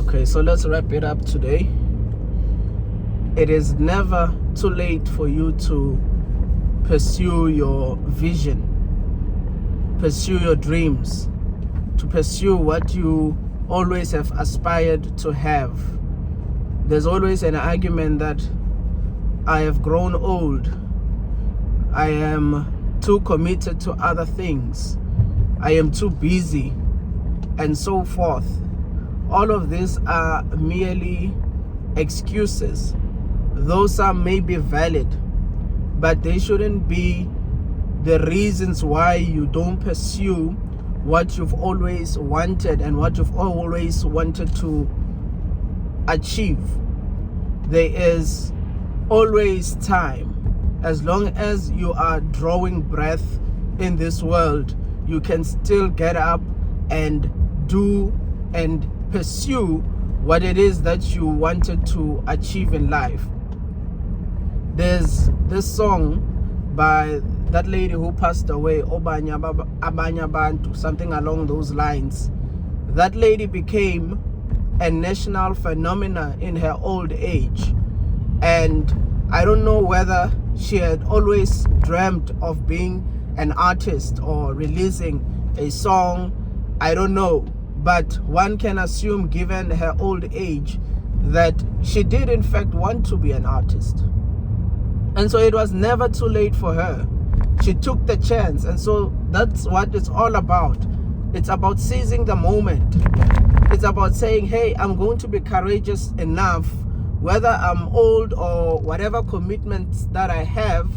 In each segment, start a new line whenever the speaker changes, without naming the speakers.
Okay, so let's wrap it up today. It is never too late for you to pursue your vision, pursue your dreams, to pursue what you always have aspired to have. There's always an argument that I have grown old, I am too committed to other things, I am too busy, and so forth. All of these are merely excuses. Those are maybe valid, but they shouldn't be the reasons why you don't pursue what you've always wanted and what you've always wanted to achieve. There is always time. As long as you are drawing breath in this world, you can still get up and do and pursue what it is that you wanted to achieve in life. There's this song by that lady who passed away, Abanye Abantu, something along those lines. That lady became a national phenomenon in her old age, and I don't know whether she had always dreamt of being an artist or releasing a song. I don't know, but one can assume, given her old age, that she did in fact want to be an artist. And so it was never too late for her. She took the chance, and so that's what it's all about. It's about seizing the moment. It's about saying, hey, I'm going to be courageous enough, whether I'm old or whatever commitments that I have,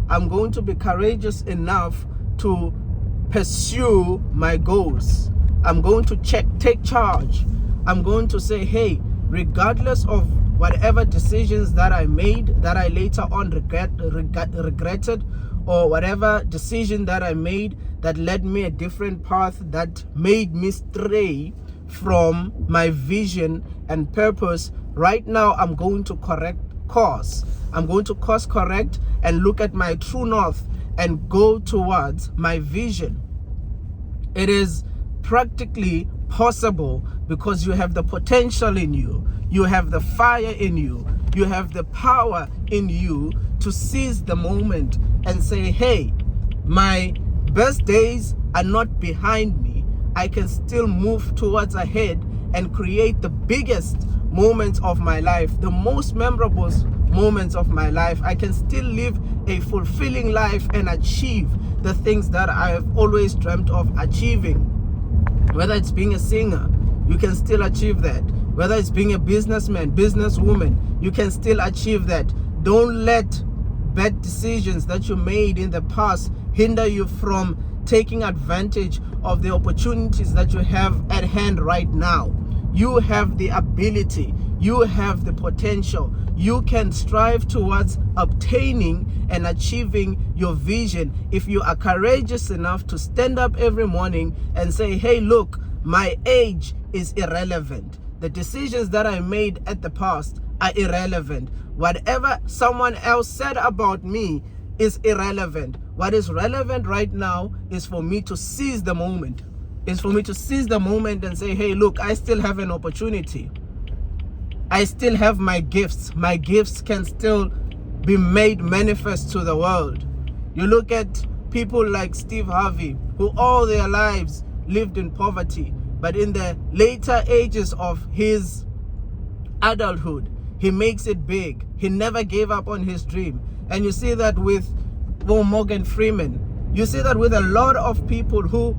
I'm going to be courageous enough to pursue my goals. I'm going to take charge. I'm going to say, hey, regardless of whatever decisions that I made that I later on regretted, or whatever decision that I made that led me a different path that made me stray from my vision and purpose, right now I'm going to correct course. I'm going to course correct and look at my true north and go towards my vision. It is practically possible because you have the potential in you, you have the fire in you, you have the power in you to seize the moment and say, hey, my best days are not behind me. I can still move towards ahead and create the biggest moments of my life, the most memorable moments of my life. I can still live a fulfilling life and achieve the things that I have always dreamt of achieving. Whether it's being a singer, you can still achieve that. Whether it's being a businessman, businesswoman, you can still achieve that. Don't let bad decisions that you made in the past hinder you from taking advantage of the opportunities that you have at hand right now. You have the ability, you have the potential. You can strive towards obtaining and achieving your vision if you are courageous enough to stand up every morning and say, hey, look, my age is irrelevant. The decisions that I made at the past are irrelevant. Whatever someone else said about me is irrelevant. What is relevant right now is for me to seize the moment. It's for me to seize the moment and say, hey, look, I still have an opportunity. I still have my gifts. My gifts can still be made manifest to the world. You look at people like Steve Harvey, who all their lives lived in poverty, but in the later ages of his adulthood, he makes it big. He never gave up on his dream. And you see that with Morgan Freeman. You see that with a lot of people who,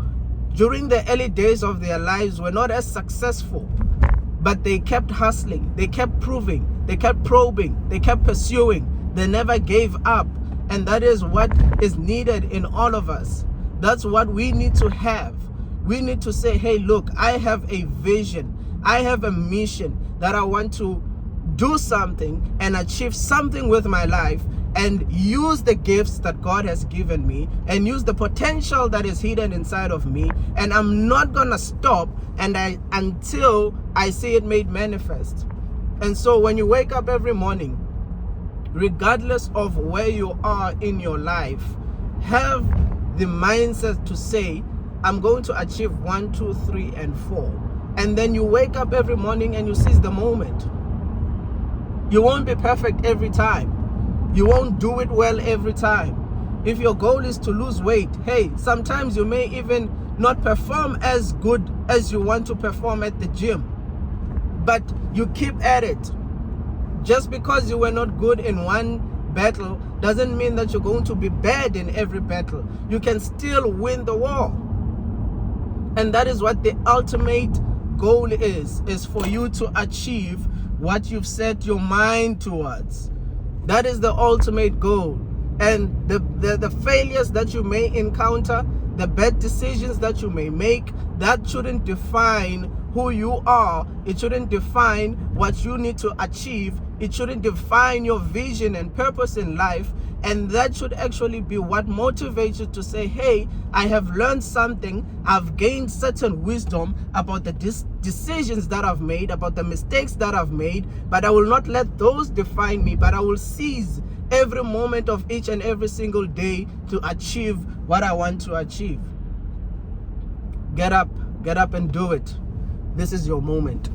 during the early days of their lives, were not as successful, but they kept hustling, they kept proving, they kept probing, they kept pursuing, they never gave up. And that is what is needed in all of us. That's what we need to have. We need to say, hey, look, I have a vision, I have a mission that I want to do something and achieve something with my life, and use the gifts that God has given me and use the potential that is hidden inside of me. And I'm not gonna stop until I see it made manifest. And so when you wake up every morning, regardless of where you are in your life, have the mindset to say, I'm going to achieve 1, 2, 3, and 4. and then you wake up every morning and you seize the moment. You won't be perfect every time. You won't do it well every time. If your goal is to lose weight, hey, sometimes you may even not perform as good as you want to perform at the gym, but you keep at it. Just because you were not good in one battle doesn't mean that you're going to be bad in every battle. You can still win the war. And that is what the ultimate goal is for you to achieve what you've set your mind towards. That is the ultimate goal. And the failures that you may encounter, the bad decisions that you may make, that shouldn't define who you are. It shouldn't define what you need to achieve. It shouldn't define your vision and purpose in life. And that should actually be what motivates you to say, hey, I have learned something. I've gained certain wisdom about the decisions that I've made, about the mistakes that I've made, but I will not let those define me, but I will seize every moment of each and every single day to achieve what I want to achieve. Get up and do it. This is your moment.